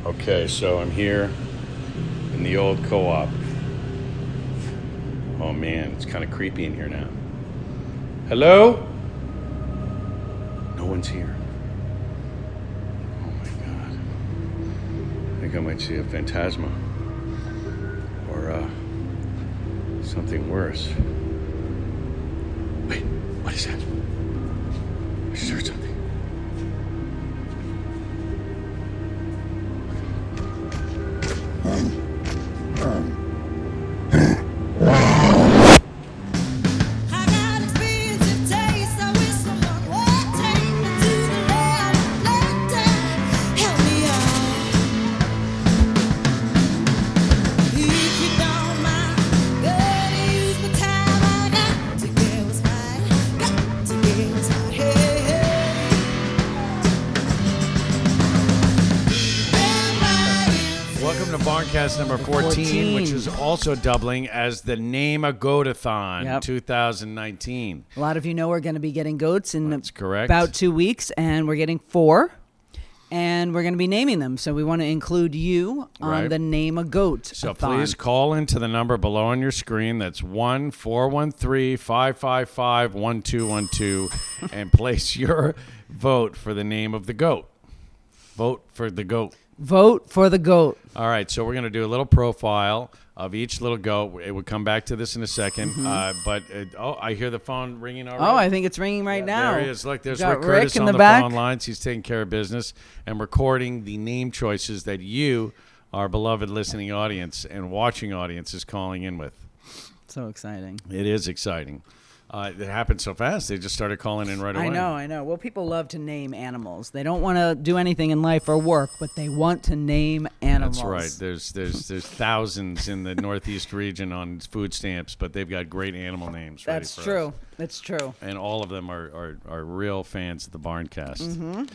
Okay, so I'm here in the old co-op. Oh man, it's kind of creepy in here now. Hello? No one's here. Oh my god. I think I might see a phantasma. Or, something worse. Wait, what is that? I just heard something. Barncast number 14, which is also doubling as the Name a Goat-a-thon 2019. A lot of you know we're going to be getting goats in correct. About 2 weeks, and we're getting 4, and we're going to be naming them. So we want to include you on the Name a Goat-a-thon. So please call into the number below on your screen. That's 1-413-555-1212 and place your vote for the name of the goat. Vote for the goat. Vote for the goat. All right, so we're going to do a little profile of each little goat. It will come back to this in a second. But I hear the phone ringing already. Oh, I think it's ringing right now. There he is. Look, there's Rick Curtis on the phone lines. He's taking care of business and recording the name choices that you, our beloved listening audience and watching audience, is calling in with. So exciting. It is exciting. It happened so fast. They just started calling in right away. I know. Well, people love to name animals. They don't want to do anything in life or work, but they want to name animals. That's right. There's thousands in the Northeast region on food stamps, but they've got great animal names. That's true. That's true. And all of them are real fans of the Barncast.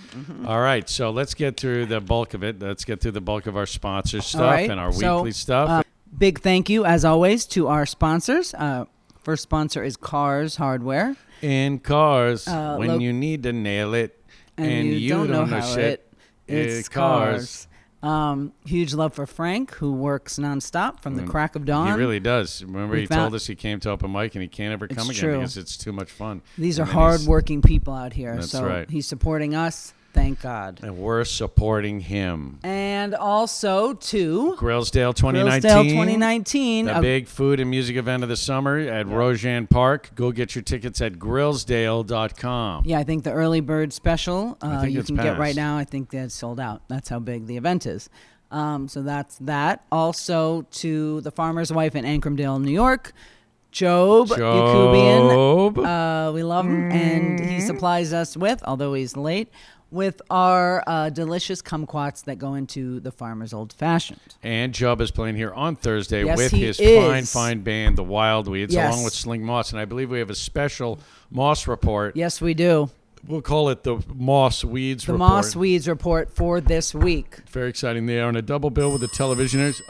All right, so let's get through the bulk of it. Let's get through the bulk of our sponsor stuff and our weekly stuff. Big thank you, as always, to our sponsors. First sponsor is Cars Hardware. In cars, when you need to nail it and you don't know how it's Cars. Huge love for Frank, who works nonstop from the crack of dawn. He really does. Remember, he told us he came to open mic and he can't ever come again because it's too much fun. These are hard-working people out here. That's so right. He's supporting us. Thank God. And we're supporting him. And also to Grillsdale 2019. The big food and music event of the summer at Roseanne Park. Go get your tickets at grillsdale.com. Yeah, I think the early bird special you can get right now. I think that's sold out. That's how big the event is. So that's that. Also to the farmer's wife in Ancrumdale, New York. Job Yakubian. We love him. And he supplies us with, although he's late, with our delicious kumquats that go into the Farmer's Old Fashioned. And Job is playing here on Thursday with his fine band, the Wild Weeds, along with Slink Moss. And I believe we have a special Moss report. Yes, we do. We'll call it the Moss Weeds report. The Moss Weeds report for this week. Very exciting. They are on a double bill with the Televisionaries.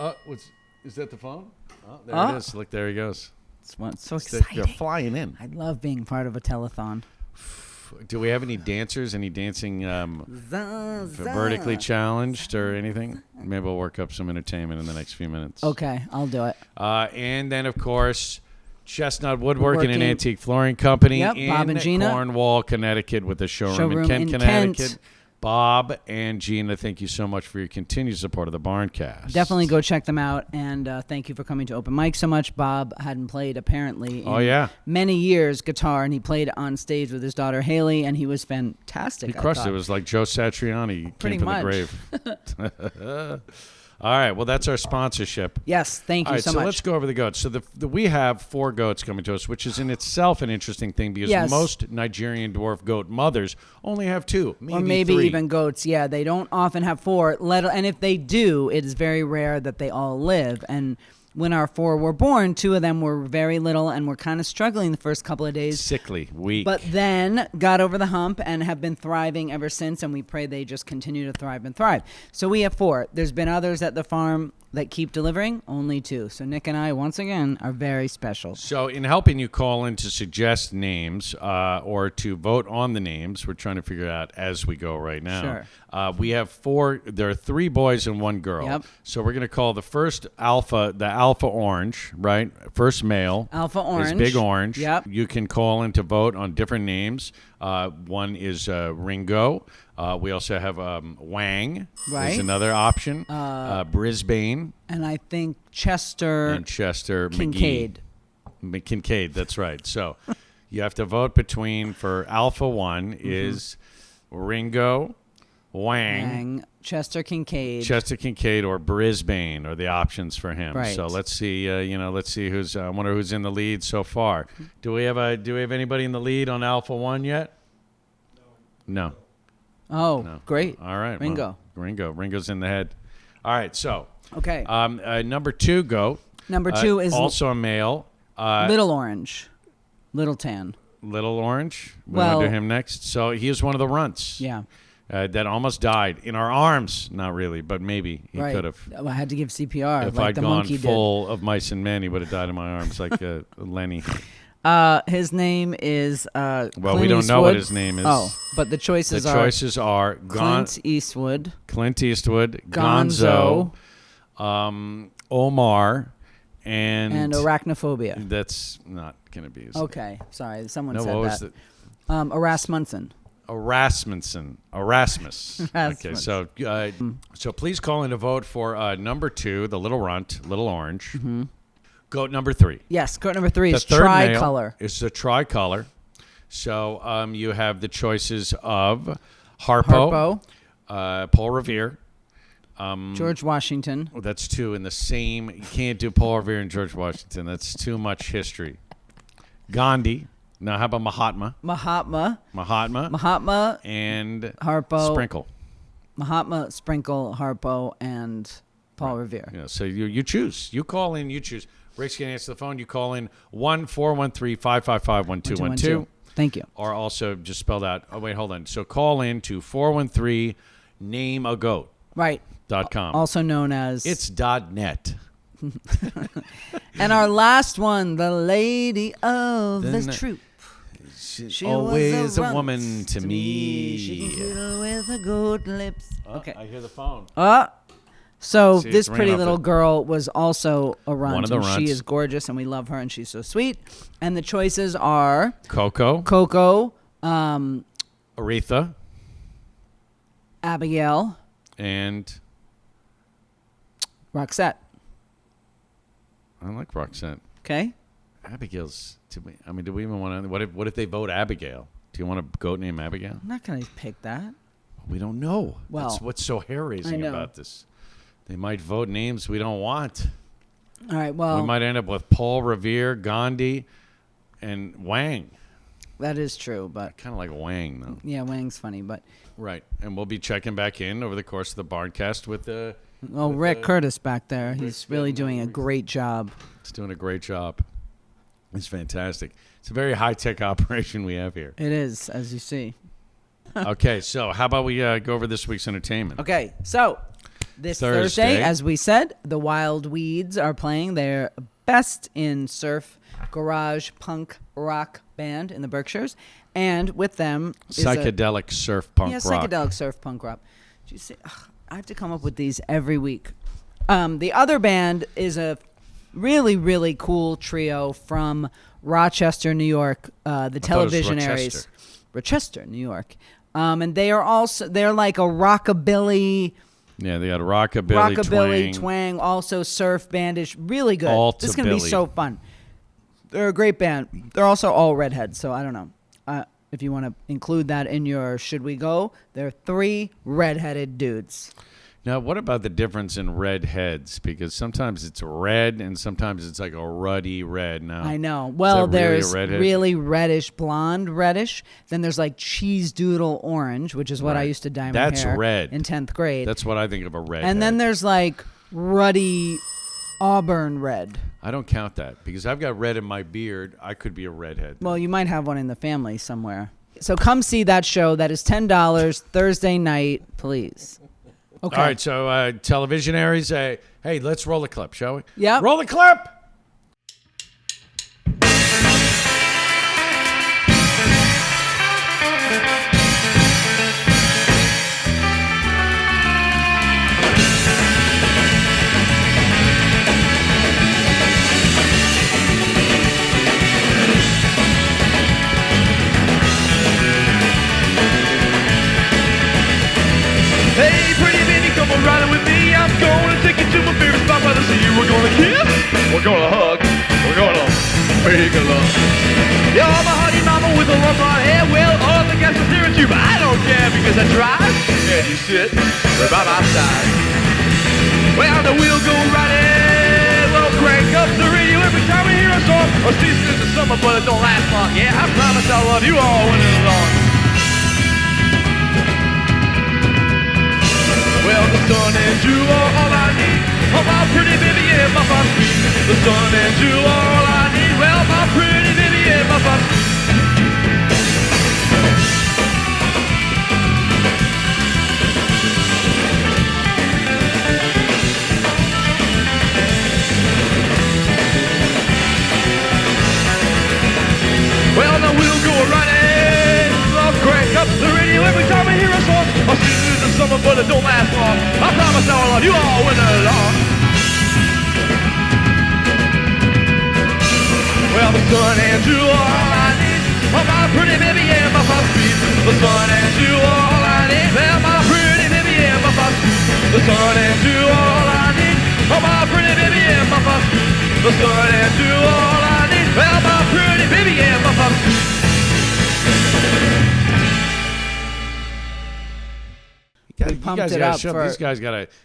Is that the phone? Oh, there it is. Look, there he goes. It's so exciting. They're flying in. I love being part of a telethon. Do we have any dancers? Any dancing vertically challenged or anything? Maybe we'll work up some entertainment in the next few minutes. Okay, I'll do it. And then, of course, Chestnut Woodworking and Antique Flooring Company in Bob and Gina. Cornwall, Connecticut, with a showroom in Kent, Connecticut. Bob and Gina, thank you so much for your continued support of the Barncast. Definitely go check them out, and thank you for coming to Open Mic so much. Bob hadn't played, apparently, in many years, guitar, and he played on stage with his daughter, Haley, and he was fantastic. He crushed it. It was like Joe Satriani. He came from the grave. All right, well, that's our sponsorship. Yes, thank you so much. So let's go over the goats. So we have 4 goats coming to us, which is in itself an interesting thing because most Nigerian dwarf goat mothers only have 2, maybe 3. even goats. Yeah, they don't often have 4. And if they do, it is very rare that they all live. And when our 4 were born, 2 of them were very little and were kind of struggling the first couple of days. Sickly, weak. But then got over the hump and have been thriving ever since, and we pray they just continue to thrive and thrive. So we have 4. There's been others at the farm that keep delivering, only 2. So Nick and I, once again, are very special. So in helping you call in to suggest names or to vote on the names, we're trying to figure out as we go right now. Sure. We have 4. There are 3 boys and 1 girl. Yep. So we're going to call the first alpha, the alpha orange, right? First male. Alpha orange. Is Big Orange. Yep. You can call in to vote on different names. One is Ringo. We also have Wang. Right. Is another option. Brisbane. And I think Chester. And Chester Kincaid. Kincaid, that's right. So you have to vote between, for Alpha 1 is Ringo, Wang, Chester Kincaid, or Brisbane are the options for him. Right. So let's see. Let's see who's. I wonder who's in the lead so far. Do we have anybody in the lead on Alpha 1 yet? No. Oh, No. great. All right. Ringo. Well, Ringo's in the head. All right. So. Okay. Number 2, go. Number 2 is also a male. Little Orange, Little Tan. Little Orange. We Well, want to do him next. So he is one of the runts. Yeah. That almost died in our arms. Not really, but maybe he Right. could have. I had to give CPR If like I'd the gone monkey full of mice and men, he would have died in my arms like Lenny. did. His name is Well, Clint we don't Eastwood. know what his name is. Oh, but the choices The are choices are Clint Eastwood, Clint Eastwood, Gonzo, Omar, and Arachnophobia. That's not going to be his Okay, sorry, someone No, said what was that. the Erasmunsen. Erasmus. Okay, so please call in to vote for number 2, the little runt, Little Orange. Mm-hmm. Goat number 3. Yes, goat number 3 is The third male tricolor. is the tricolor. So you have the choices of Harpo. Paul Revere. George Washington. Oh, that's 2 in the same. You can't do Paul Revere and George Washington. That's too much history. Gandhi. Now, how about Mahatma? Mahatma. And Harpo. Sprinkle. Mahatma, Sprinkle, Harpo, and Paul Revere. Yeah, so you choose. You call in, you choose. Rick's going to answer the phone. You call in 1-413-555-1212. Thank you. Or also just spelled out. Oh, wait, hold on. So call in to 413-NAME-A-GOAT. Right. .com. Also known as... It's .net. And our last one, the lady of the troop. She always a woman to me. She can fiddle with her goat lips. Okay. I hear the phone. So See, this it's pretty ringing little off girl was also a runt. One of the and she runts. is gorgeous, and we love her, and she's so sweet. And the choices are Coco. Aretha. Abigail, And Roxette. I like Roxette. Okay. Abigail's. Do we even want to? What if they vote Abigail? Do you want a goat named Abigail? I'm not going to pick that. We don't know. Well, that's what's so hair-raising about this. They might vote names we don't want. All right, well. We might end up with Paul Revere, Gandhi, and Wang. That is true, but... Kind of like Wang, though. Yeah, Wang's funny, but... Right, and we'll be checking back in over the course of the Barncast with the... Rick Curtis back there. He's really doing a great job. He's doing a great job. It's fantastic. It's a very high-tech operation we have here. It is, as you see. Okay, so how about we go over this week's entertainment? Okay, so this Thursday, as we said, the Wild Weeds are playing their best in surf, garage, punk, rock band in the Berkshires. And with them is psychedelic surf punk rock. Psychedelic surf punk rock. Did you see? I have to come up with these every week. The other band is a really, really cool trio from Rochester, New York, the Televisionaries. Rochester, New York. And they're like a rockabilly. Yeah, they had rockabilly twang, also surf bandish. Really good. This is going to be so fun. They're a great band. They're also all redheads, so I don't know. If you want to include that in your should we go, they're 3 redheaded dudes. Now, what about the difference in redheads? Because sometimes it's red and sometimes it's like a ruddy red. Now, I know. Well, there's really reddish, blonde reddish. Then there's like cheese doodle orange, which is what I used to dye my hair red. in 10th grade. That's what I think of a redhead. And then there's like ruddy auburn red. I don't count that because I've got red in my beard. I could be a redhead. Well, you might have one in the family somewhere. So come see that show. That is $10 Thursday night, please. Okay. All right, so Televisionaries, hey, let's roll the clip, shall we? Yeah. Roll the clip! Hey, pretty baby, come on riding with me. I'm gonna take you to my favorite spot by the sea. We're gonna kiss, we're gonna hug, we're gonna make love. You're my honey mama with a long blonde hair. Well, all the guys are staring at you, but I don't care because I drive and you sit right by my side. Well, the wheel go riding. We'll crank up the radio every time we hear a song. A season in the summer, but it don't last long. Yeah, I promise I'll love you all winter long. Well, the sun and you are all I need. Oh, my pretty baby and my fun sweet. The sun and you are all I need. Well, my pretty baby and my fun sweet. Well, now we'll go running. I'll crank up the radio every time I hear a song. I'll see you in the summer, but it don't last long. I promise I'll love you all winter long. Well, the sun and you are all I need. Oh, my pretty baby and my fun sweet. The sun and you are all I need. Well, my pretty baby and my fun sweet. The sun and you are all I need. Oh, my pretty baby and my fun sweet. The sun and you are all I need. Well, my pretty baby and my fun sweet.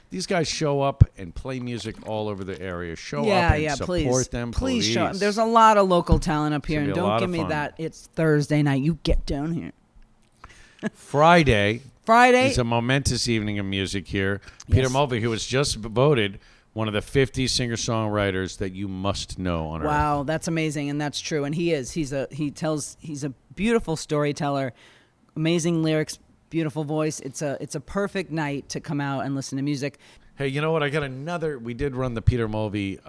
These guys show up and play music all over the area. Show up and support them, please. Show up. There's a lot of local talent up here, and don't give me fun. that. It's Thursday night. You get down here. Friday is a momentous evening of music here. Peter Mulvey, who was just voted one of the 50 singer-songwriters that you must know on Earth. Wow, that's amazing, and that's true. And he is. He's a beautiful storyteller, amazing lyrics. Beautiful voice. It's a perfect night to come out and listen to music. Hey, you know what? I got another. We did run the Peter Mulvey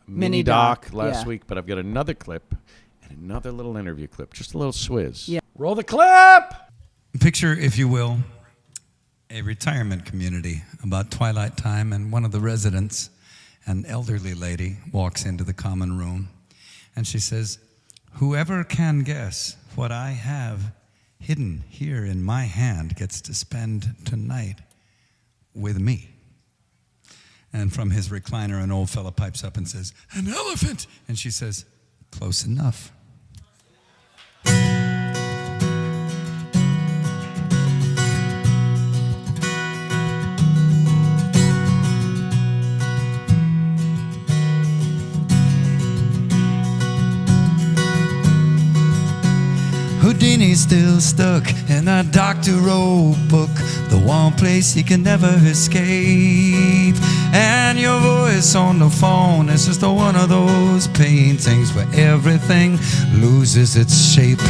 mini doc last week, but I've got another clip and another little interview clip. Just a little swizz. Yeah. Roll the clip! Picture, if you will, a retirement community about twilight time, and one of the residents, an elderly lady, walks into the common room, and she says, "Whoever can guess what I have hidden here in my hand gets to spend tonight with me." And from his recliner, an old fella pipes up and says, "An elephant!" And she says, "Close enough." Houdini's still stuck in that Dr. Rowe book, the one place he can never escape. And your voice on the phone is just one of those paintings where everything loses its shape.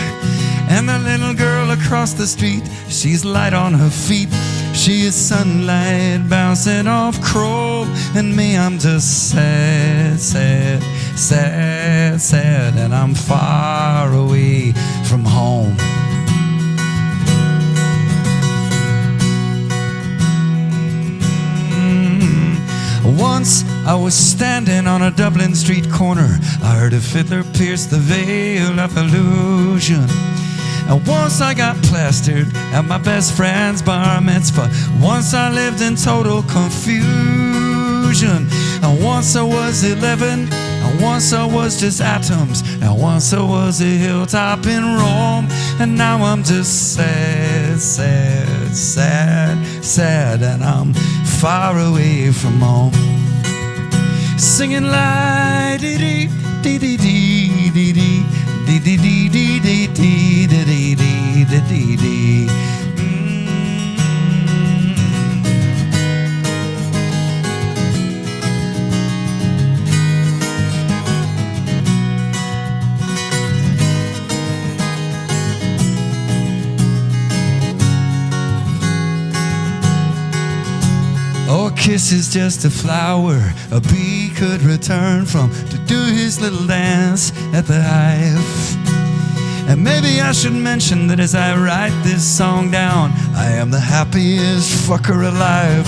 And the little girl across the street, she's light on her feet. She is sunlight bouncing off chrome. And me, I'm just sad, sad, sad, sad. And I'm far away from home. Once I was standing on a Dublin street corner. I heard a fiddler pierce the veil of illusion. And once I got plastered at my best friend's bar mitzvah. Once I lived in total confusion. And once I was 11. And once I was just atoms. And once I was a hilltop in Rome. And now I'm just sad, sad, sad, sad. And I'm far away from home. Singing la dee dee dee dee dee dee dee dee dee dee dee dee dee dee dee dee dee. kiss is just a flower a bee could return from to do his little dance at the hive. And maybe I should mention that as I write this song down, I am the happiest fucker alive.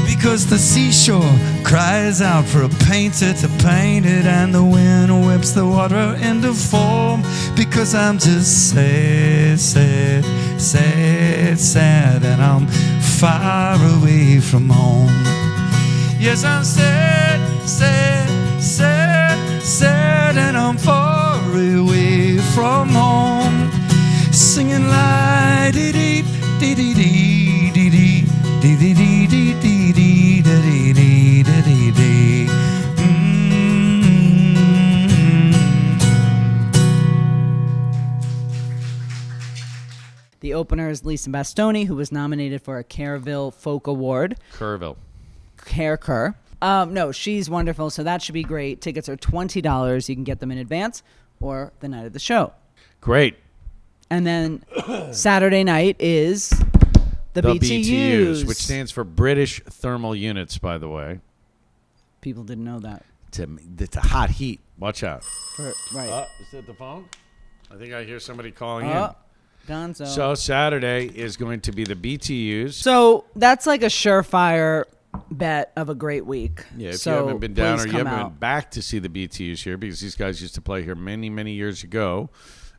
Because the seashore cries out for a painter to paint it, and the wind whips the water into form. Because I'm just sad, sad, sad, sad, and I'm far away from home. Yes, I'm sad, sad, sad, sad, and I'm far away from home. Singing la dee dee dee dee dee dee dee dee dee dee dee dee dee dee dee dee dee. The opener is Lisa Bastoni, who was nominated for a Kerrville Folk Award. Kerrville. Kerr. No, she's wonderful, so that should be great. Tickets are $20. You can get them in advance or the night of the show. Great. And then Saturday night is the BTUs, which stands for British Thermal Units, by the way. People didn't know that. It's a hot heat. Watch out. Right. Is that the phone? I think I hear somebody calling in. Gonzo. So Saturday is going to be the BTUs. So that's like a surefire bet of a great week. Yeah, if so you haven't been down or you haven't out. been back to see the BTUs here, because these guys used to play here many, many years ago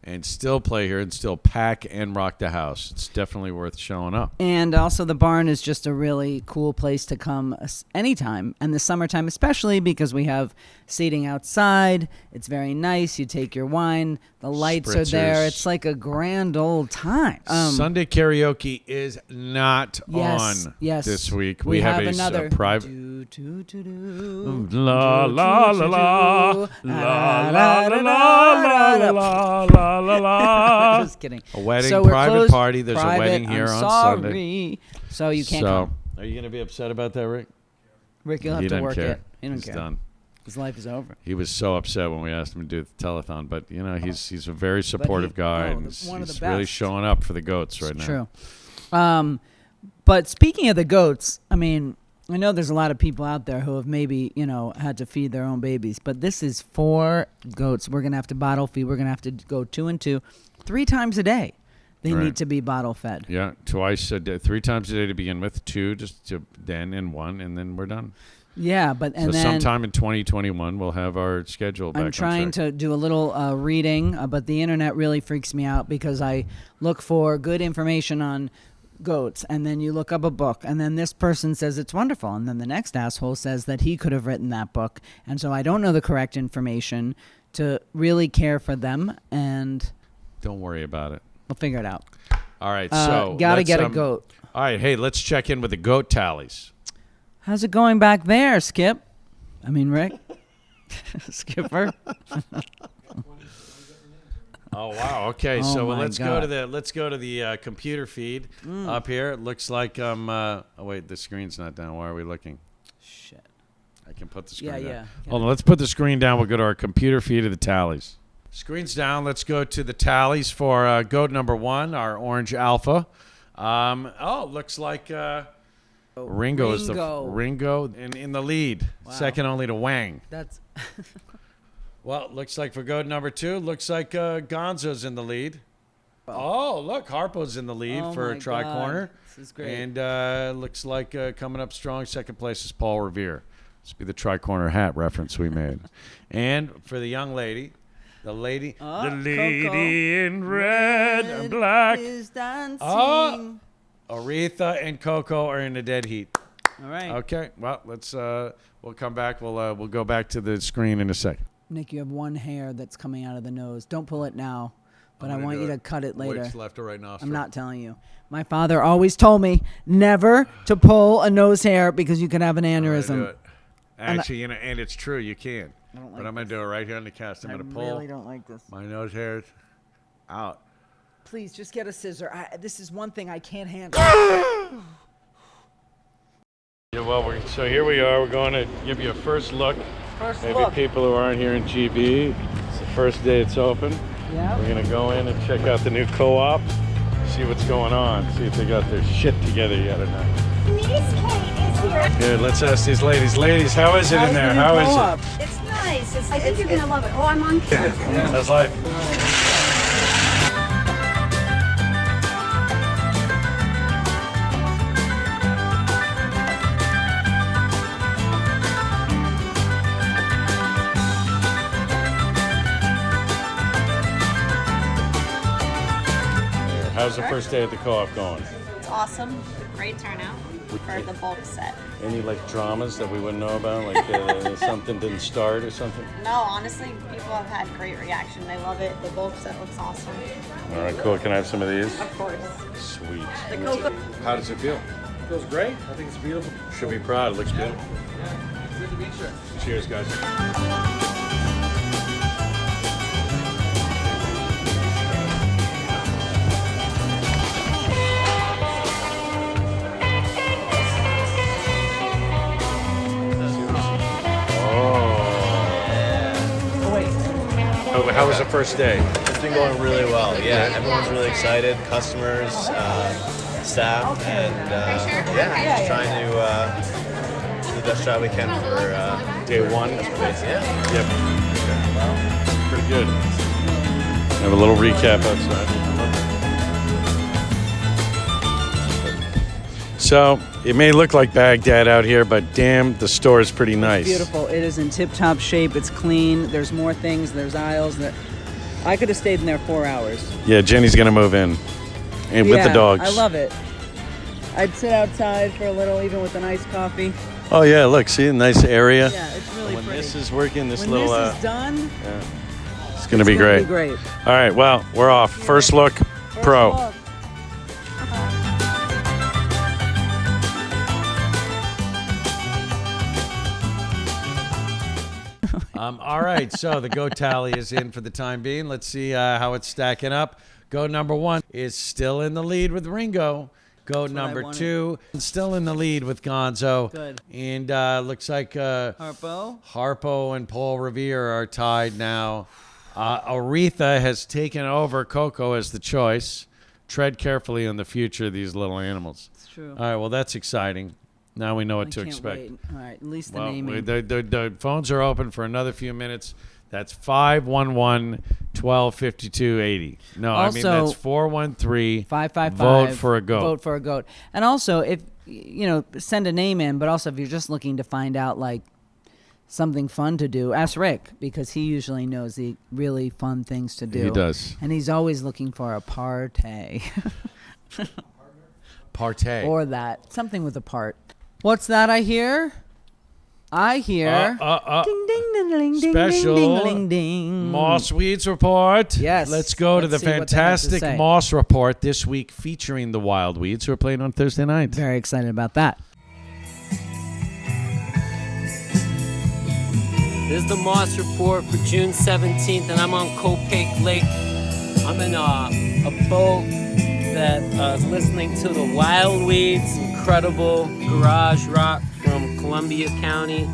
and still play here and still pack and rock the house. It's definitely worth showing up. And also the barn is just a really cool place to come anytime, and the summertime especially, because we have seating outside. It's very nice. You take your wine. The lights are there. Spritzers. It's like a grand old time. Sunday karaoke is not on this week. We have a another private. La La la la la la la la la la la la la. Just kidding. A wedding, So we're private closed. party. There's a wedding here on Sunday. So you can't come. Are you going to be upset about that, Rick? Rick, you'll have He to doesn't work care. it. He doesn't He's care. done. His life is over. He was so upset when we asked him to do the telethon, but you know he's a very supportive guy, and one of the he's really best. showing up for the goats right now. True. But speaking of the goats, I mean, I know there's a lot of people out there who have maybe, had to feed their own babies, but this is 4 goats. We're going to have to bottle feed. We're going to have to go 2 and 2, 3 times a day. They need to be bottle fed. Yeah, twice a day, 3 times a day to begin with, 2 just to then and 1, and then we're done. Yeah, so then sometime in 2021 we'll have our schedule back. I'm trying to do a little reading, but the internet really freaks me out because I look for good information on goats, and then you look up a book, and then this person says it's wonderful, and then the next asshole says that he could have written that book, and so I don't know the correct information to really care for them, and don't worry about it. We'll figure it out. All right, so gotta get a goat. All right, hey, let's check in with the goat tallies. How's it going back there, Skip? I mean, Rick? Skipper? Oh wow! Okay, Oh, so my let's God. go to the computer feed up here. It looks like oh wait, the screen's not down. Why are we looking? Shit. I can put the screen Yeah, down. yeah. Hold on, let's put the screen down. We'll go to our computer feed of the tallies. Screen's down. Let's go to the tallies for goat number 1, our orange alpha. Looks like Ringo is the Ringo in the lead, second only to Wang. That's Well, looks like for goat number 2, looks like Gonzo's in the lead. Oh, look, Harpo's in the lead for my tri-corner. God. This is great. And looks like coming up strong, second place is Paul Revere. This will be the tri-corner hat reference we made. And for the young lady, the lady in red and black. Is dancing. Aretha and Coco are in the dead heat. All right. Okay, well, let's we'll come back. We'll go back to the screen in a second. Nick, you have one hair that's coming out of the nose. Don't pull it now, but I want you to cut it later. Which left or right nostril? I'm not telling you. My father always told me never to pull a nose hair because you could have an aneurysm. Do it. Actually, and it's true, you can. I don't like But I'm going to do it right here on the cast. I'm going to pull really don't like this. my nose hairs out. Please, just get a scissor. This is one thing I can't handle. Yeah, well, so here we are. We're going to give you a first look. Maybe people who aren't here in GB. It's the first day it's open. Yeah. We're going to go in and check out the new co-op, see what's going on, see if they got their shit together yet or not. Please, Kate is Good, let's ask these ladies. Ladies, how is it in there? How is it? It's nice. I think you're going to love it. Oh, I'm on camera. How's life? How's the first day of the co-op going? It's awesome. Great turnout for the bulk set. Any like dramas that we wouldn't know about, like something didn't start or something? No, honestly, people have had great reaction. They love it. The bulk set looks awesome. All right, cool. Can I have some of these? Of course. Sweet. The cocoa. How does it feel? It feels great. I think it's beautiful. Should be proud. It looks beautiful. Good to meet you. Cheers, guys. How was the first day? It's been going really well. Yeah, everyone's really excited. Customers, staff, and just trying to do the best job we can for Day one? customer base. Yeah. Yep. Pretty good. Have a little recap outside. So, it may look like Baghdad out here, but damn, the store is pretty nice. Beautiful. It is in tip-top shape. It's clean. There's more things. There's aisles. I could have stayed in there 4 hours. Yeah, Jenny's going to move in. And with the dogs. I love it. I'd sit outside for a little, even with a nice coffee. Oh, yeah, look, see, a nice area. Yeah, it's really when pretty. this is working, this when little... this is done, it's going to be great. great. All right, well, we're off. First look, pro. Look. All right, so the goat tally is in for the time being. Let's see how it's stacking up. Goat number 1 is still in the lead with Ringo. Goat number 2 still in the lead with Gonzo. Good. And looks like Harpo and Paul Revere are tied now. Aretha has taken over Coco as the choice. Tread carefully in the future of these little animals. It's true. All right, well, that's exciting. Now we know what to can't expect. wait. All right, at least the Well, naming. the phones are open for another few minutes. That's 511-1252-80. No, I mean that's 413-555. Vote for a goat. Vote for a goat. And also, if send a name in. But also, if you're just looking to find out like something fun to do, ask Rick, because he usually knows the really fun things to do. He does, and he's always looking for a partay. Partay. Or that something with a part. What's that I hear? I hear ding ding ding ding ding special ding ding ding ding. Moss Weeds report. Yes. Let's go to the see what they have to fantastic say. Moss report this week, featuring the Wild Weeds, who are playing on Thursday night. Very excited about that. This is the Moss Report for June 17th, and I'm on Copake Lake. I'm in a boat that is listening to the Wild Weeds, incredible garage rock from Columbia County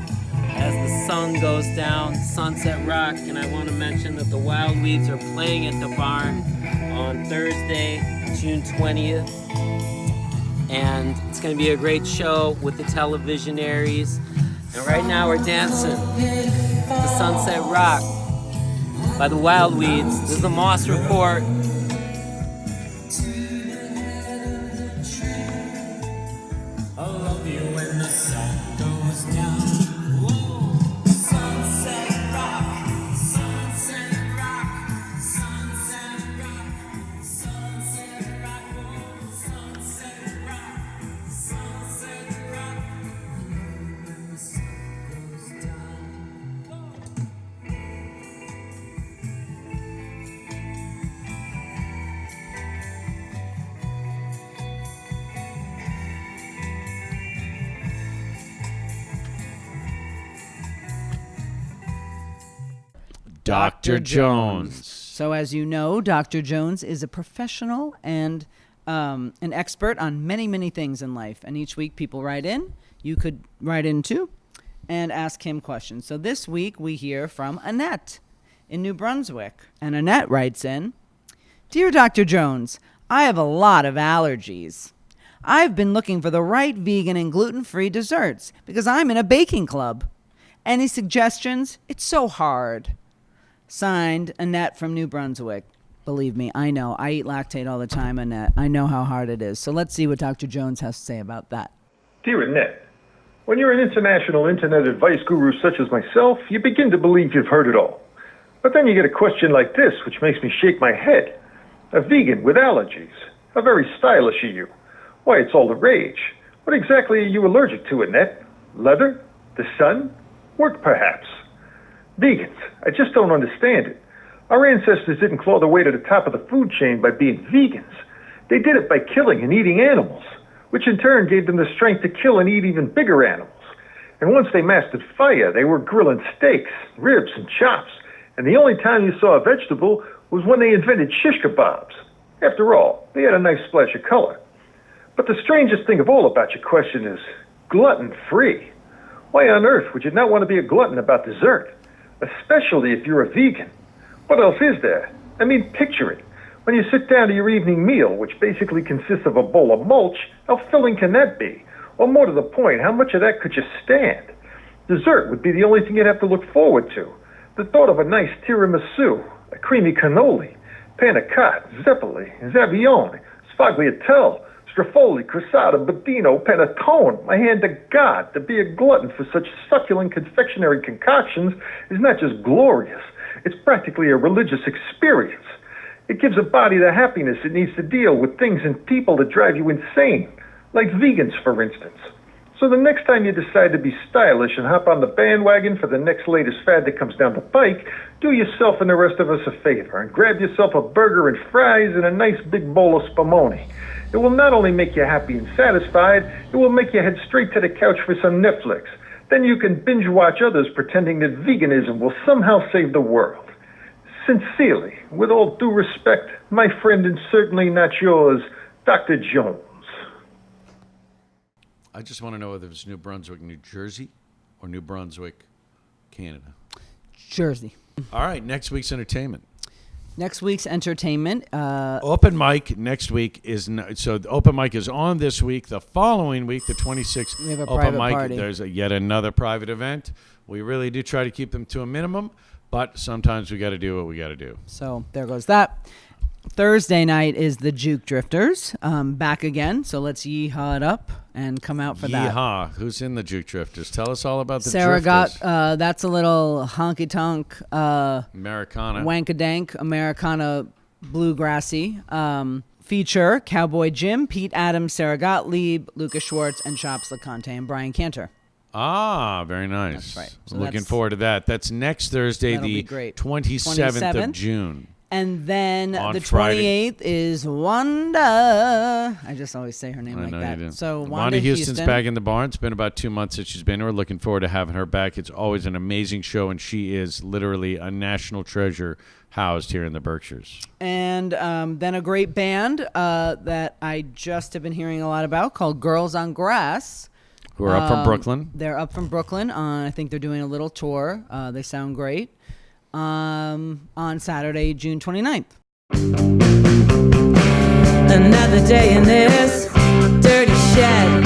as the sun goes down, Sunset Rock. And I want to mention that the Wild Weeds are playing at the barn on Thursday, June 20th. And it's going to be a great show with the Televisionaries. And right now we're dancing to Sunset Rock by the Wild Weeds. This is the Moss Report. Dr. Jones. So as you know, Dr. Jones is a professional and an expert on many, many things in life. And each week people write in. You could write in too and ask him questions. So this week we hear from Annette in New Brunswick. And Annette writes in, Dear Dr. Jones, I have a lot of allergies. I've been looking for the right vegan and gluten-free desserts because I'm in a baking club. Any suggestions? It's so hard. Signed, Annette from New Brunswick. Believe me, I know. I eat lactate all the time, Annette. I know how hard it is. So let's see what Dr. Jones has to say about that. Dear Annette, when you're an international internet advice guru such as myself, you begin to believe you've heard it all. But then you get a question like this, which makes me shake my head. A vegan with allergies. How very stylish of you. Why, it's all the rage. What exactly are you allergic to, Annette? Leather? The sun? Work, perhaps? Vegans, I just don't understand it. Our ancestors didn't claw their way to the top of the food chain by being vegans. They did it by killing and eating animals, which in turn gave them the strength to kill and eat even bigger animals. And once they mastered fire, they were grilling steaks, ribs, and chops. And the only time you saw a vegetable was when they invented shish kebabs. After all, they had a nice splash of color. But the strangest thing of all about your question is gluten-free. Why on earth would you not want to be a glutton about dessert? Especially if you're a vegan. What else is there? I mean, picture it. When you sit down to your evening meal, which basically consists of a bowl of mulch, how filling can that be? Or more to the point, how much of that could you stand? Dessert would be the only thing you'd have to look forward to. The thought of a nice tiramisu, a creamy cannoli, panna cotta, zeppoli, zavione, sfogliatelle, strafoli, cressata, budino, panettone. My hand to God, to be a glutton for such succulent confectionery concoctions is not just glorious. It's practically a religious experience. It gives a body the happiness it needs to deal with things and people that drive you insane, like vegans, for instance. So the next time you decide to be stylish and hop on the bandwagon for the next latest fad that comes down the pike, do yourself and the rest of us a favor and grab yourself a burger and fries and a nice big bowl of spumoni. It will not only make you happy and satisfied, it will make you head straight to the couch for some Netflix. Then you can binge watch others pretending that veganism will somehow save the world. Sincerely, with all due respect, my friend and certainly not yours, Dr. Jones. I just want to know whether it's New Brunswick, New Jersey, or New Brunswick, Canada. Jersey. All right, next week's entertainment. Next week's entertainment. Open mic next week is so the open mic is on this week. The following week, the 26th, we have a open private mic. Party. There's yet another private event. We really do try to keep them to a minimum, but sometimes we got to do what we got to do. So there goes that. Thursday night is the Juke Drifters back again. So let's yeehaw it up and come out for that. Yeehaw! Who's in the Juke Drifters? Tell us all about the Sarah Drifters. got that's a little honky tonk Americana wankadank Americana bluegrassy feature. Cowboy Jim, Pete Adams, Sarah Gottlieb, Lucas Schwartz, and Chops LeConte and Brian Cantor. Ah, very nice. That's right. So Looking forward to that. That's next Thursday, the 27th of June. And then on the Friday. 28th is Wanda. I just always say her name like know that. you do. So Wanda Houston's back in the barn. It's been about 2 months since she's been here. We're looking forward to having her back. It's always an amazing show, and she is literally a national treasure housed here in the Berkshires. And then a great band that I just have been hearing a lot about called Girls on Grass. Who are up from Brooklyn. They're up from Brooklyn. I think they're doing a little tour. They sound great. On Saturday, June 29th. Another day in this dirty shed,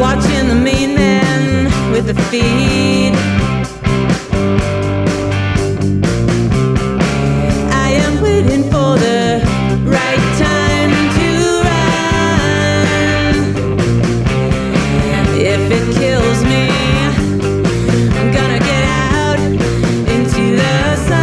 watching the mean man with the feed. I am waiting for the right time to run. If it kills me, I'm gonna get out into the sun.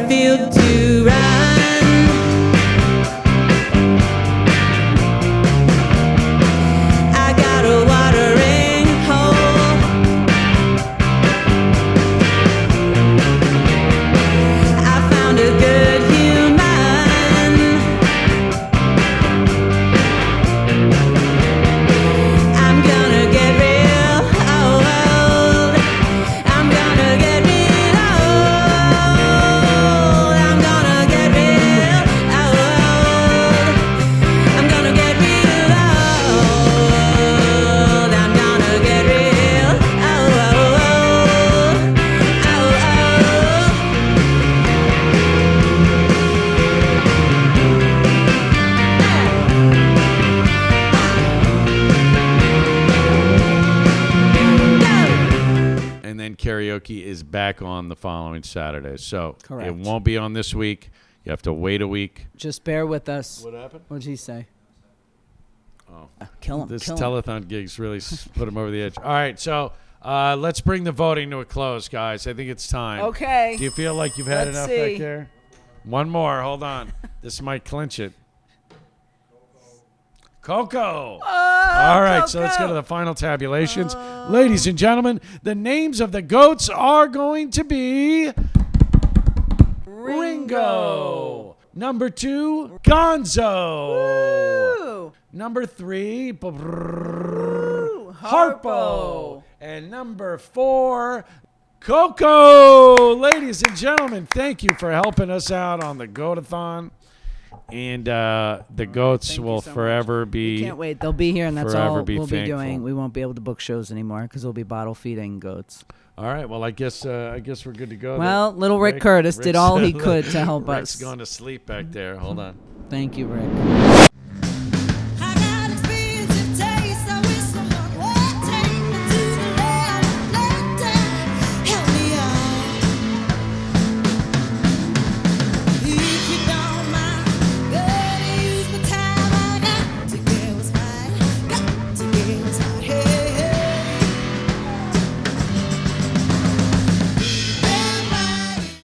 field to run. I got a watering hole. I found a good human. I'm gonna get real old. I'm gonna get real old. I'm gonna get real old. I'm gonna get real old. I'm gonna get real And then karaoke is back on the following Saturday. So Correct. it won't be on this week. You have to wait a week. Just bear with us. What happened? What did he say? Oh, kill him. This kill him. telethon gigs really put him over the edge. All right, so let's bring the voting to a close, guys. I think it's time. Okay. Do you feel like you've had Let's enough see. back there? One more. Hold on. This might clinch it. Coco. All right, so let's go to the final tabulations. Ladies and gentlemen, the names of the goats are going to be Ringo. Number 2, Gonzo. Woo. Number 3, Harpo. And number 4, Coco. Ladies and gentlemen, thank you for helping us out on the Goatathon. And the goats will forever be. We can't wait. They'll be here, and that's forever all be we'll thankful. be doing. We won't be able to book shows anymore because we'll be bottle feeding goats. All right. Well, I guess we're good to go. Well, then. little Rick Curtis did Rick's- all he could to help Rick's us. gone to sleep back there. Hold on. Thank you, Rick.